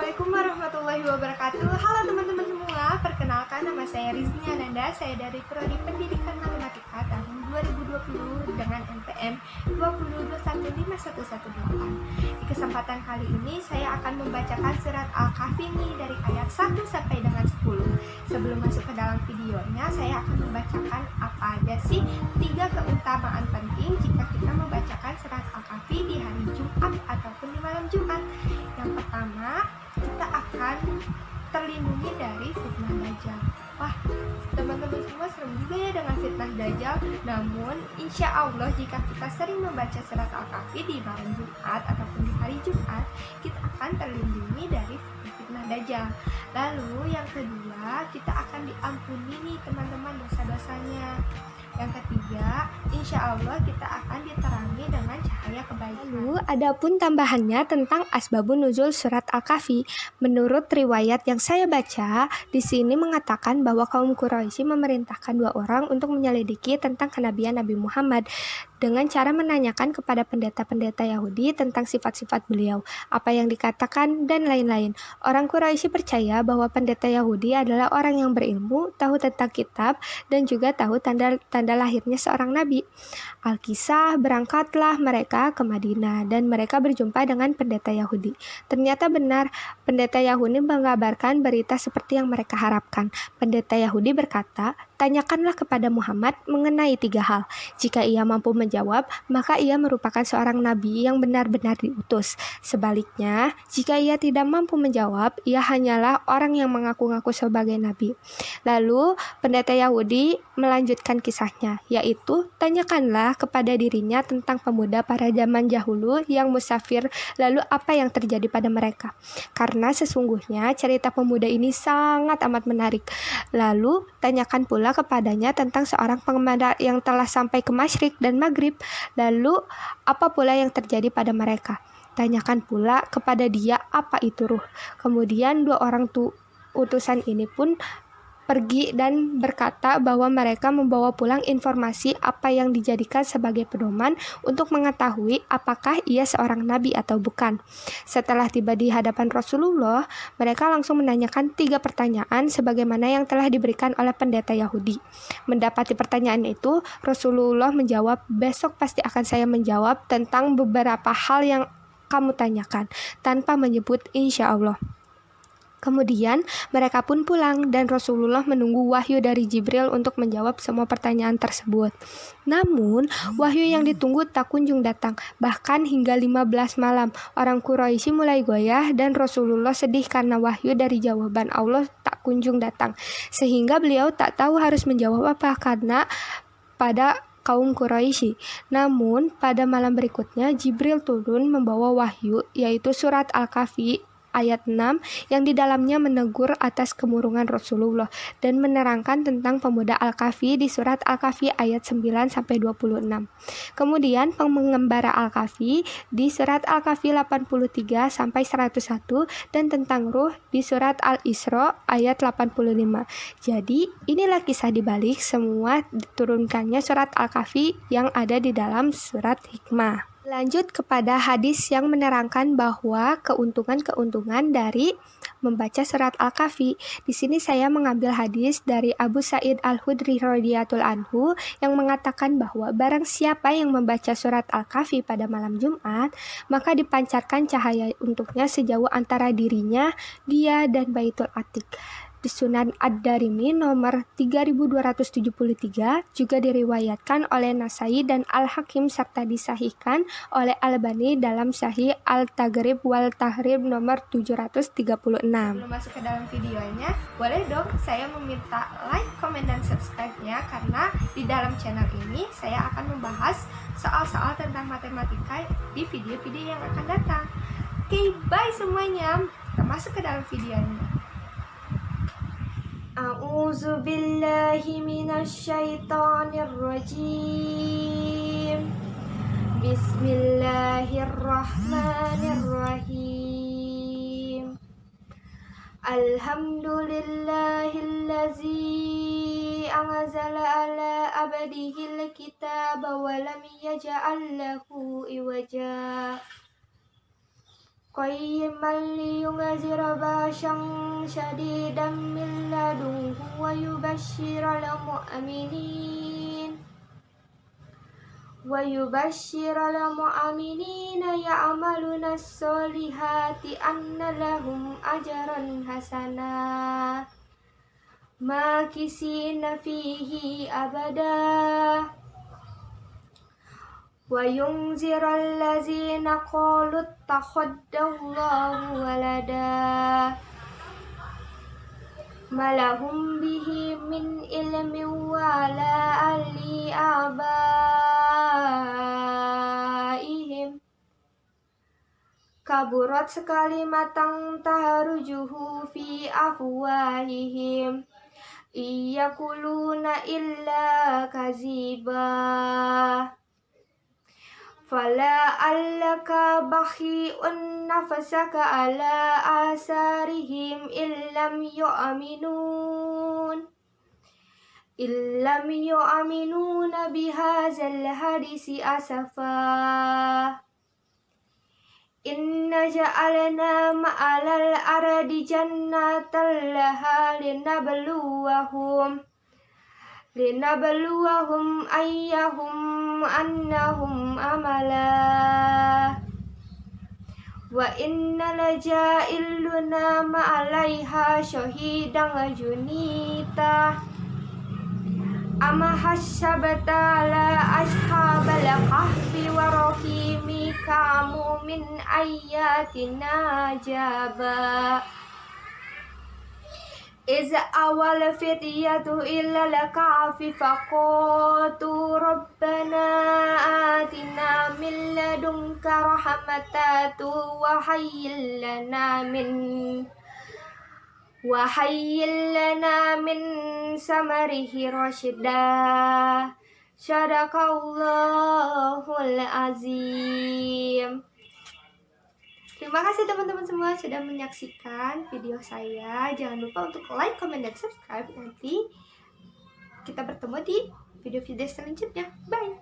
Assalamualaikum warahmatullahi wabarakatuh. Halo teman-teman semua, perkenalkan nama saya Rizny Ananda. Saya dari Prodi Pendidikan Matematika tahun 2020 dengan NPM 202151118. Di kesempatan kali ini saya akan membacakan surat Al-Kahfi dari ayat 1 sampai dengan 10. Sebelum masuk ke dalam videonya, saya akan membacakan apa aja sih 3 keutamaan penting jika kita membacakan surat Al-Kahfi di hari Jumat ataupun di malam Jumat. Yang pertama, kita akan terlindungi dari fitnah Dajjal. Wah, teman-teman semua serem juga ya dengan fitnah Dajjal. Namun, insya Allah jika kita sering membaca surat Al-Kahfi di malam Jumat ataupun di hari Jumat, kita akan terlindungi dari fitnah Dajjal. Lalu yang kedua, kita akan diampuni nih teman-teman dosa-dosanya. Yang ketiga, insya Allah kita akan diterangi dengan cahaya kebaikan. Lalu, adapun tambahannya tentang asbabun nuzul surat Al-Kahfi. Menurut riwayat yang saya baca, di sini mengatakan bahwa kaum Quraisy memerintahkan 2 orang untuk menyelidiki tentang kenabian Nabi Muhammad dengan cara menanyakan kepada pendeta-pendeta Yahudi tentang sifat-sifat beliau, apa yang dikatakan, dan lain-lain. Orang Quraisy percaya bahwa pendeta Yahudi adalah orang yang berilmu, tahu tentang kitab, dan juga tahu tanda lahirnya seorang nabi. Alkisah, berangkatlah mereka ke Madinah, dan mereka berjumpa dengan pendeta Yahudi. Ternyata benar, pendeta Yahudi mengabarkan berita seperti yang mereka harapkan. Pendeta Yahudi berkata, tanyakanlah kepada Muhammad mengenai 3 hal. Jika ia mampu menjawab, maka ia merupakan seorang nabi yang benar-benar diutus. Sebaliknya, jika ia tidak mampu menjawab, ia hanyalah orang yang mengaku-ngaku sebagai nabi. Lalu, pendeta Yahudi melanjutkan kisahnya, yaitu tanyakanlah kepada dirinya tentang pemuda pada zaman dahulu yang musafir, lalu apa yang terjadi pada mereka. Karena sesungguhnya cerita pemuda ini sangat amat menarik. Lalu, tanyakan pula kepadanya tentang seorang pengemara yang telah sampai ke Masyrik dan Maghrib. Lalu, apa pula yang terjadi pada mereka? Tanyakan pula kepada dia apa itu ruh. Kemudian 2 orang utusan ini pun pergi dan berkata bahwa mereka membawa pulang informasi apa yang dijadikan sebagai pedoman untuk mengetahui apakah ia seorang nabi atau bukan. Setelah tiba di hadapan Rasulullah, mereka langsung menanyakan 3 pertanyaan sebagaimana yang telah diberikan oleh pendeta Yahudi. Mendapati pertanyaan itu, Rasulullah menjawab, besok pasti akan saya menjawab tentang beberapa hal yang kamu tanyakan, tanpa menyebut insya Allah. Kemudian mereka pun pulang dan Rasulullah menunggu wahyu dari Jibril untuk menjawab semua pertanyaan tersebut. Namun, wahyu yang ditunggu tak kunjung datang. Bahkan hingga 15 malam, orang Quraisy mulai goyah dan Rasulullah sedih karena wahyu dari jawaban Allah tak kunjung datang. Sehingga beliau tak tahu harus menjawab apa karena pada kaum Quraisy. Namun, pada malam berikutnya Jibril turun membawa wahyu yaitu surat Al-Kahfi ayat 6 yang di dalamnya menegur atas kemurungan Rasulullah dan menerangkan tentang pemuda Al-Kahfi di surat Al-Kahfi ayat 9-26. Kemudian pengembara Al-Kahfi di surat Al-Kahfi 83-101 dan tentang ruh di surat Al-Isra ayat 85. Jadi inilah kisah dibalik semua diturunkannya surat Al-Kahfi yang ada di dalam surat Hikmah. Lanjut kepada hadis yang menerangkan bahwa keuntungan-keuntungan dari membaca surat Al-Kahfi. Di sini saya mengambil hadis dari Abu Sa'id Al-Khudri radhiyallahu anhu yang mengatakan bahwa barang siapa yang membaca surat Al-Kahfi pada malam Jumat, maka dipancarkan cahaya untuknya sejauh antara dirinya, dia dan Baitul Atiq. Di Sunan Ad-Darimi nomor 3273 juga diriwayatkan oleh Nasai dan Al-Hakim serta disahihkan oleh Al-Albani dalam Sahih Al-Taghrib wal Tahrib nomor 736. Sebelum masuk ke dalam videonya, boleh dong saya meminta like, komen, dan subscribe-nya karena di dalam channel ini saya akan membahas soal-soal tentang matematika di video-video yang akan datang. Oke, bye semuanya. Kita masuk ke dalam videonya. A'udzu billahi minasyaitonir rajim. Bismillahirrahmanirrahim. Alhamdulillahillazi anzala ala abdihil kitaba wa lam yaj'al lahu iwaja. قيما لينذر بأسا شديدا من لدنه ويبشر المؤمنين يعملون الصالحات أن لهم أجرا حسنا ماكثين فيه أبدا وينذر الذين قالوا اتخذ الله ولدا ما لهم به من علم ولا لآبائهم kaburat kalimatan tahrujuhu fi afwahihim iyakuluna illa kaziba fala allaka bakhi'un nafsaka ala asarihim illam yu'minuna bihazal hadisi asafa inna ja'alna ma'alal ardi jannatan laha linabluwahum ayyahum annahum amala wa inna laja'iluna ma'alaiha syahidan junita ama hasabata la ashabal kahfi wa rahimi kamu min ayatina jaba Iza awal fityatu illa lakafi faqatu rabbana atina min ladunka rahmatatu wa hayyil lana min samarihi rasyida sadaqallahul azim. Terima kasih teman-teman semua sudah menyaksikan video saya. Jangan lupa untuk like, comment, dan subscribe. Nanti kita bertemu di video-video selanjutnya. Bye!